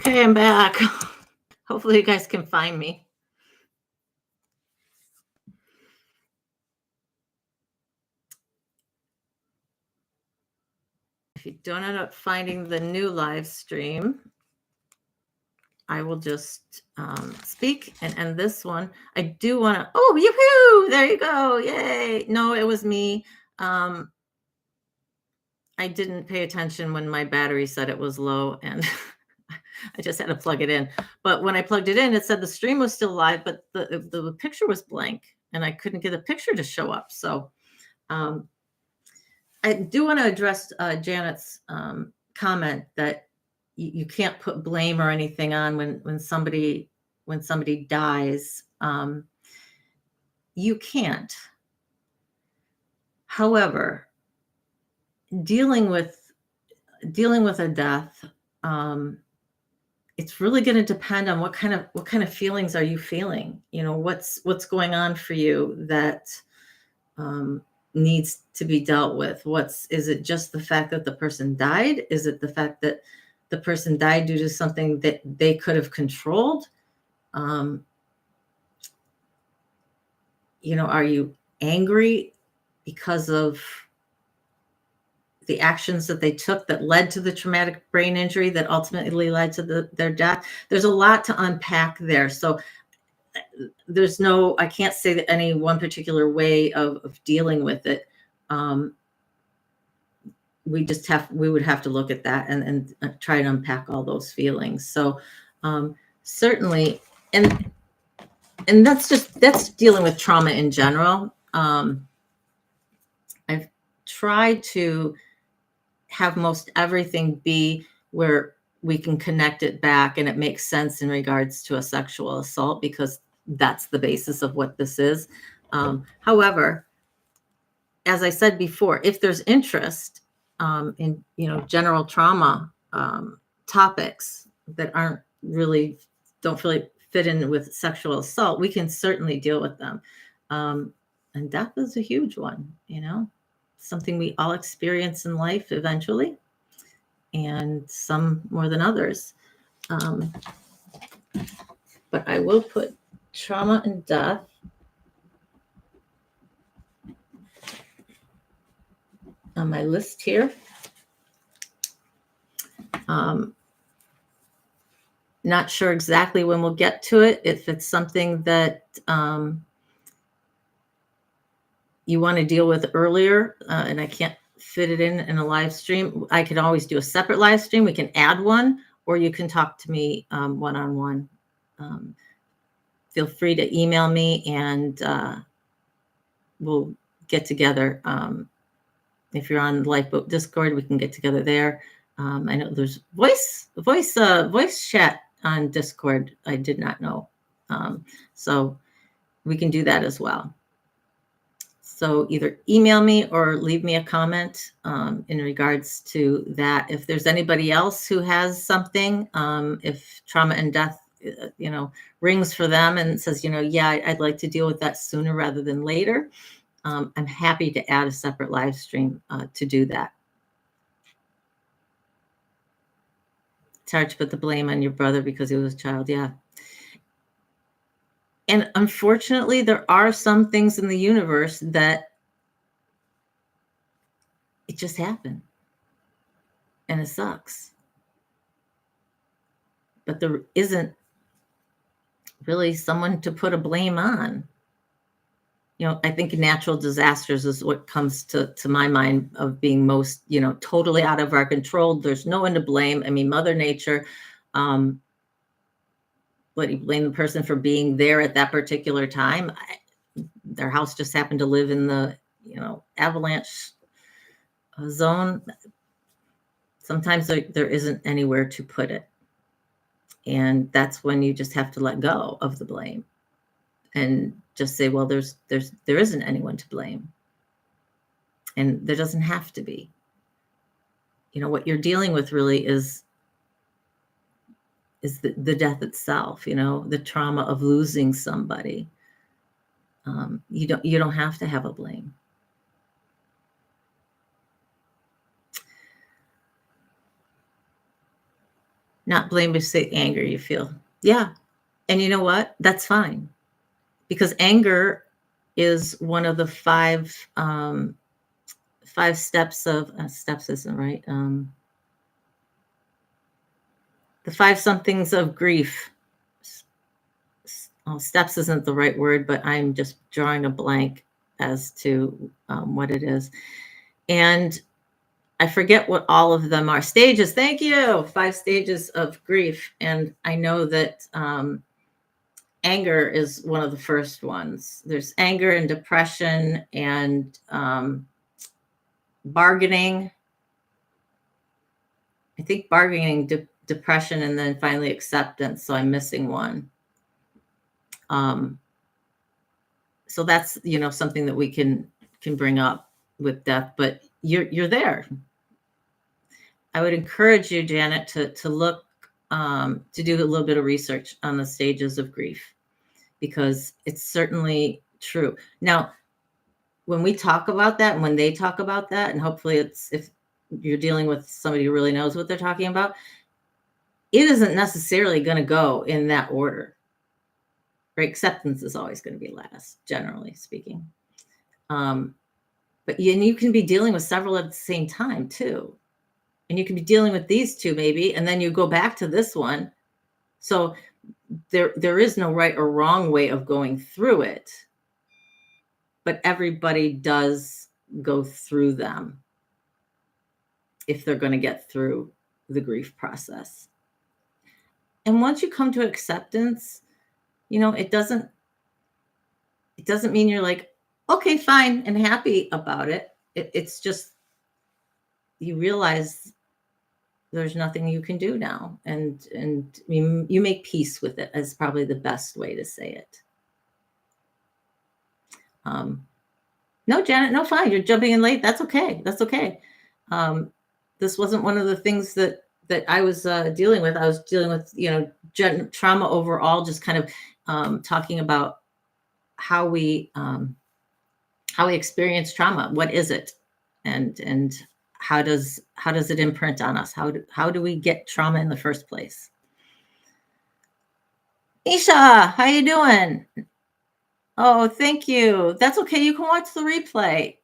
Okay, I'm back. Hopefully you guys can find me. If you don't end up finding the new live stream, I will just speak and end this one. I do want to, oh, yoo-hoo, there you go, yay. No, it was me. I didn't pay attention when my battery said it was low, and I just had to plug it in. But when I plugged it in, it said the stream was still live, but the picture was blank, and I couldn't get a picture to show up. So I do want to address Janet's comment that you can't put blame or anything on when somebody dies. You can't. However, dealing with a death, it's really going to depend on what kind of feelings are you feeling. You know, what's going on for you that needs to be dealt with. Is it just the fact that the person died? Is it the fact that the person died due to something that they could have controlled? You know, are you angry because of the actions that they took that led to the traumatic brain injury that ultimately led to their death? There's a lot to unpack there. So I can't say that any one particular way of dealing with it. We would have to look at that and try to unpack all those feelings. So certainly, and that's dealing with trauma in general. I've tried to have most everything be where we can connect it back and it makes sense in regards to a sexual assault, because that's the basis of what this is. However, as I said before, if there's interest in general trauma topics that don't really fit in with sexual assault, we can certainly deal with them. And death is a huge one, something we all experience in life eventually, and some more than others. But I will put trauma and death on my list here. Not sure exactly when we'll get to it. If it's something that you want to deal with earlier, and I can't fit it in a live stream, I can always do a separate live stream. We can add one, or you can talk to me one-on-one. Feel free to email me, and we'll get together. If you're on Lifeboat Discord, we can get together there. I know there's voice chat on Discord. I did not know. So we can do that as well. So either email me or leave me a comment in regards to that. If there's anybody else who has something, if trauma and death, rings for them and says, yeah, I'd like to deal with that sooner rather than later, I'm happy to add a separate live stream to do that. It's hard to put the blame on your brother because he was a child. Yeah. And unfortunately, there are some things in the universe that it just happened. And it sucks. But there isn't really someone to put a blame on. I think natural disasters is what comes to my mind of being most, totally out of our control. There's no one to blame. I mean, Mother Nature, what, you blame the person for being there at that particular time? Their house just happened to live in the, avalanche zone. Sometimes there isn't anywhere to put it. And that's when you just have to let go of the blame and just say, well, there isn't anyone to blame. And there doesn't have to be. What you're dealing with really is the death itself, the trauma of losing somebody. You don't have to have a blame. Not blame, but say anger you feel. Yeah. And you know what? That's fine. Because anger is one of the five steps of steps isn't right. The five somethings of grief. Steps isn't the right word, but I'm just drawing a blank as to what it is. And I forget what all of them are. Stages. Thank you. 5 stages of grief. And I know that anger is one of the first ones. There's anger and depression and bargaining. I think bargaining, depression, and then finally acceptance. So I'm missing one. So that's, something that we can bring up with death, but you're there. I would encourage you, Janet, to look, to do a little bit of research on the stages of grief, because it's certainly true. Now, when we talk about that, and when they talk about that, and hopefully if you're dealing with somebody who really knows what they're talking about, it isn't necessarily going to go in that order. Right? Acceptance is always going to be last, generally speaking. But you can be dealing with several at the same time too. And you can be dealing with these two maybe, and then you go back to this one. So there is no right or wrong way of going through it, but everybody does go through them if they're going to get through the grief process. And once you come to acceptance, it doesn't mean you're like, okay, fine, and happy about it. It's just, you realize there's nothing you can do now. And you make peace with it, is probably the best way to say it. No, Janet, no, fine. You're jumping in late. That's okay. That's okay. This wasn't one of the things that I was dealing with. I was dealing with, trauma overall, just kind of talking about how we experience trauma. What is it? And how does it imprint on us? How do we get trauma in the first place? Isha, how you doing? Oh, thank you. That's okay. You can watch the replay.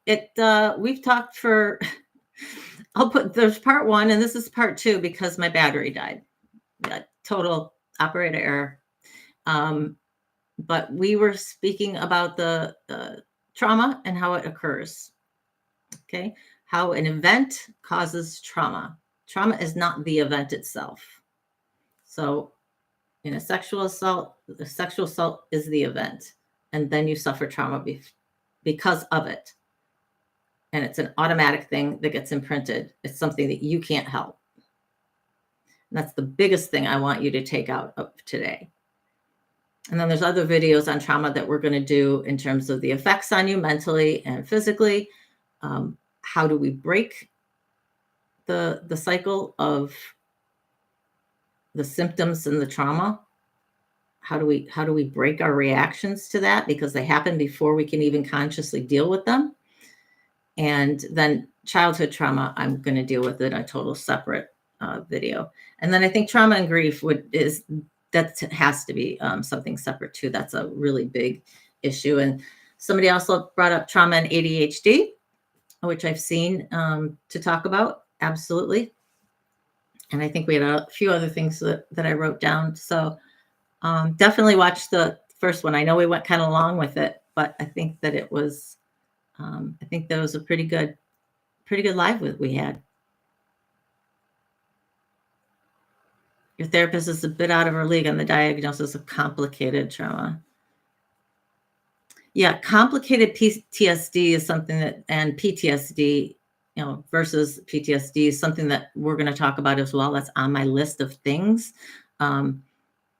We've talked for, there's part 1 and this is part 2 because my battery died. Yeah, total operator error. But we were speaking about the trauma and how it occurs. Okay. How an event causes trauma. Trauma is not the event itself. So in a sexual assault, the sexual assault is the event. And then you suffer trauma because of it. And it's an automatic thing that gets imprinted. It's something that you can't help. And that's the biggest thing I want you to take out of today. And then there's other videos on trauma that we're going to do in terms of the effects on you mentally and physically. How do we break the cycle of the symptoms and the trauma? How do we break our reactions to that, because they happen before we can even consciously deal with them? And then childhood trauma, I'm going to deal with in a total separate video. And then I think trauma and grief has to be something separate too. That's a really big issue. And somebody also brought up trauma and ADHD, which I've seen to talk about. Absolutely. And I think we had a few other things that I wrote down. So definitely watch the first one. I know we went kind of long with it, but I think that it was, a pretty good live we had. Your therapist is a bit out of her league on the diagnosis of complicated trauma. Yeah, complicated PTSD is something and PTSD, versus PTSD is something that we're going to talk about as well. That's on my list of things. And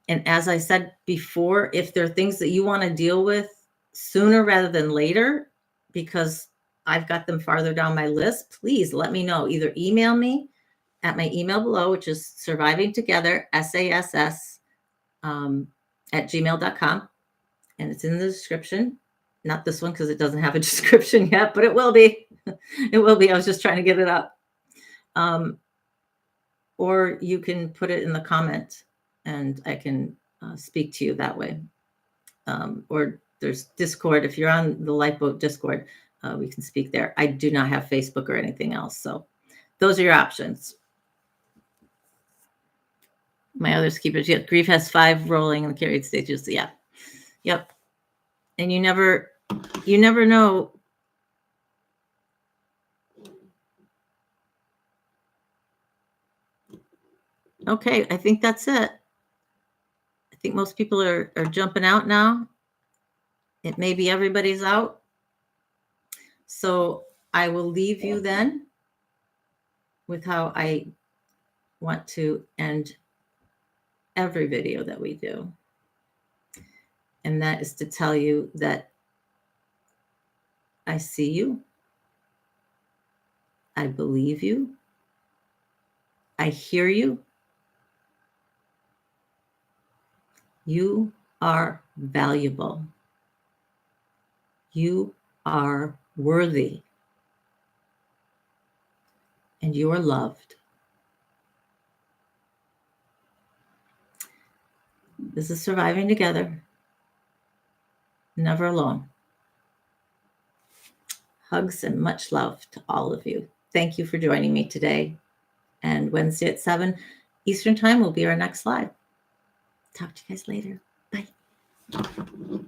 as I said before, if there are things that you want to deal with sooner rather than later, because I've got them farther down my list, please let me know. Either email me at my email below, which is survivingtogether, SASS, at gmail.com. And it's in the description. Not this one because it doesn't have a description yet, but it will be. It will be. I was just trying to get it up. or you can put it in the comment and I can speak to you that way. Or there's Discord. If you're on the Lifeboat Discord, we can speak there. I do not have Facebook or anything else. So those are your options. My other keepers, yeah, grief has 5 rolling in the carried stages. Yeah. Yep. And you never know. Okay, I think that's it. I think most people are jumping out now. It may be everybody's out. So I will leave you then with how I want to end every video that we do. And that is to tell you that I see you. I believe you. I hear you. You are valuable. You are worthy. And you are loved. This is Surviving Together. Never alone. Hugs and much love to all of you. Thank you for joining me today. And Wednesday at 7 Eastern Time will be our next live. Talk to you guys later. Bye.